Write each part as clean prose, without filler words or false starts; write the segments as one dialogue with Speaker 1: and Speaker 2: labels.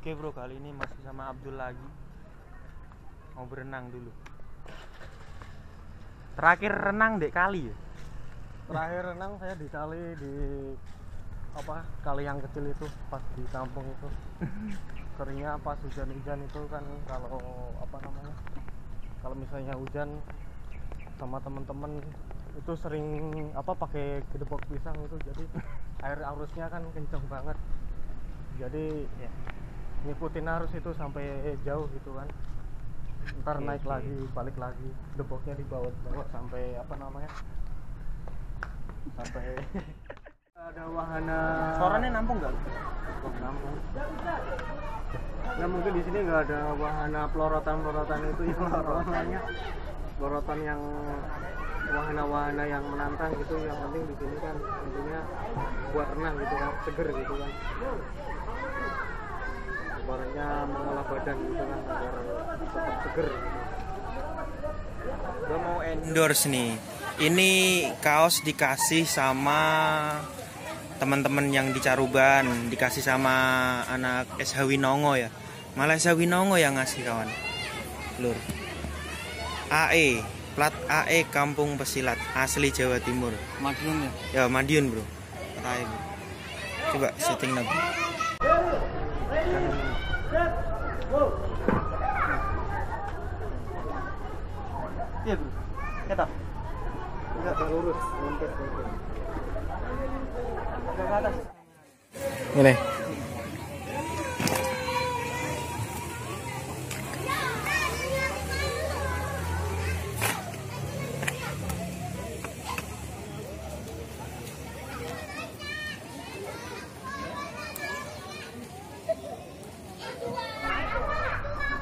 Speaker 1: Oke bro, kali ini masih sama Abdul lagi. Mau berenang dulu. Terakhir renang dek kali ya?
Speaker 2: Terakhir renang saya di kali di kali yang kecil itu pas di kampung itu. Seringnya pas hujan-hujan itu kan kalau misalnya hujan sama teman-teman itu sering pakai gedebok pisang itu, jadi air arusnya kan kenceng banget, jadi
Speaker 1: Ya.
Speaker 2: ngikutin arus itu sampai jauh gitu kan, ntar naik lagi balik lagi, gedeboknya dibawa sampai sampai ada wahana.
Speaker 1: Suaranya nampung nggak?
Speaker 2: Nampung. Ya mungkin di sini nggak ada wahana pelorotan itu ya, pelorotan yang wahana-wahana yang menantang gitu. Yang penting di sini kan intinya buat renang gitu kan, seger gitu kan, ibaratnya mengolah badan gitu kan agar tetap seger gitu.
Speaker 1: Gue mau endorse nih. Ini kaos dikasih sama teman-teman yang di Caruban, dikasih sama anak SH Winongo ya. Malah SH Winongo yang ngasih kawan. Lur. AE, plat AE Kampung Pesilat, asli Jawa Timur.
Speaker 2: Madiun ya?
Speaker 1: Ya, Madiun, Bro. AE. Coba setting lagi. Iya, Bro. Kita.
Speaker 2: Enggak lurus, lompat.
Speaker 1: Ke atas.
Speaker 2: Ini.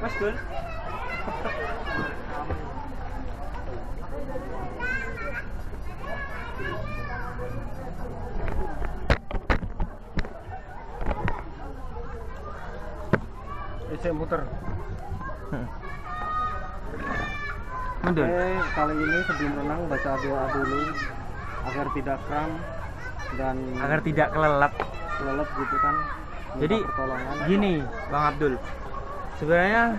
Speaker 1: Mas Dul.
Speaker 2: Saya muter.
Speaker 1: Mundur.
Speaker 2: Kali ini sebelum renang baca doa dulu agar tidak kram dan
Speaker 1: Agar tidak kelelap.
Speaker 2: gitu kan. Minta
Speaker 1: Jadi
Speaker 2: pertolongan.
Speaker 1: gini Bang Abdul, sebenarnya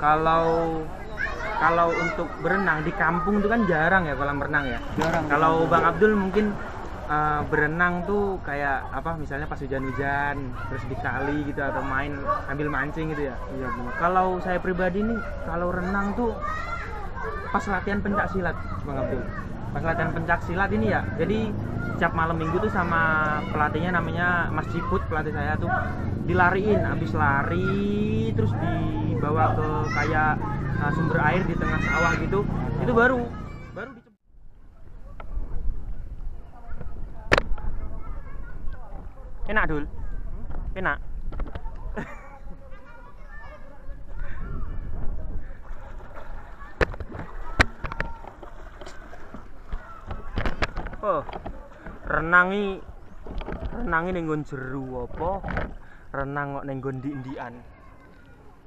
Speaker 1: kalau untuk berenang di kampung itu kan jarang ya kolam renang ya.
Speaker 2: Jarang.
Speaker 1: Kalau Bang Abdul mungkin berenang tuh kayak misalnya pas hujan-hujan terus di kali gitu atau main sambil mancing gitu ya.
Speaker 2: Iya benar.
Speaker 1: Kalau saya pribadi nih, kalau renang tuh pas latihan pencak silat Bang Abdul. Pas latihan pencak silat ini ya, jadi setiap malam minggu tuh sama pelatihnya namanya Mas Ciput, pelatih saya tuh dilariin, habis lari terus dibawa ke kayak sumber air di tengah sawah gitu. Itu baru enak Dul. Enak. Oh, renangi ning nggon jeru apa? Renang kok ning nggon ndi-ndian.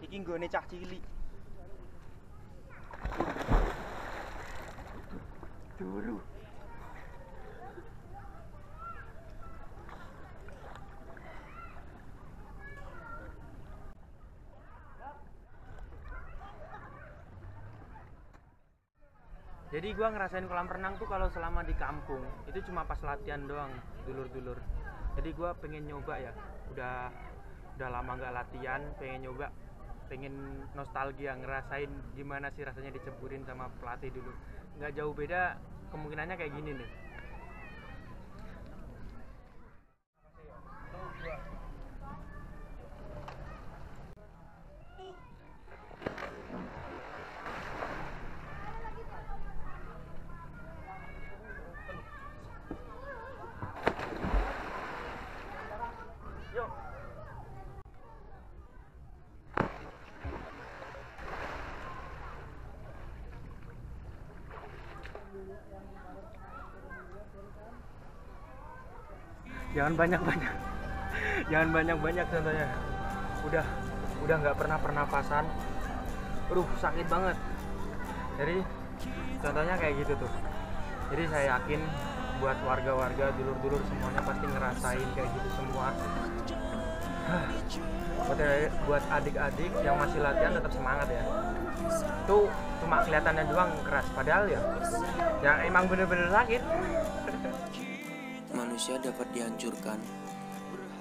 Speaker 1: Iki nggone cah cilik. Dulu. Jadi gua ngerasain kolam renang tuh kalau selama di kampung itu cuma pas latihan doang, dulur-dulur. Jadi gua pengen nyoba ya, udah lama nggak latihan, pengen nyoba, pengen nostalgia ngerasain gimana sih rasanya diceburin sama pelatih dulu. Nggak jauh beda, kemungkinannya kayak gini nih. Jangan banyak contohnya. Udah nggak pernah pernapasan. Sakit banget. Jadi contohnya kayak gitu tuh. Jadi saya yakin buat warga-warga, dulur-dulur semuanya pasti ngerasain kayak gitu semua. Buat adik-adik yang masih latihan tetap semangat ya. Itu cuma kelihatannya doang keras, padahal ya emang bener-bener sakit.
Speaker 3: Manusia dapat dihancurkan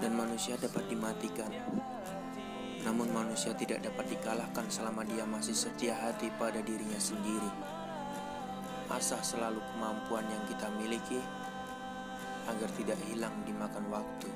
Speaker 3: dan manusia dapat dimatikan. Namun manusia tidak dapat dikalahkan selama dia masih setia hati pada dirinya sendiri. Asah selalu kemampuan yang kita miliki agar tidak hilang dimakan waktu.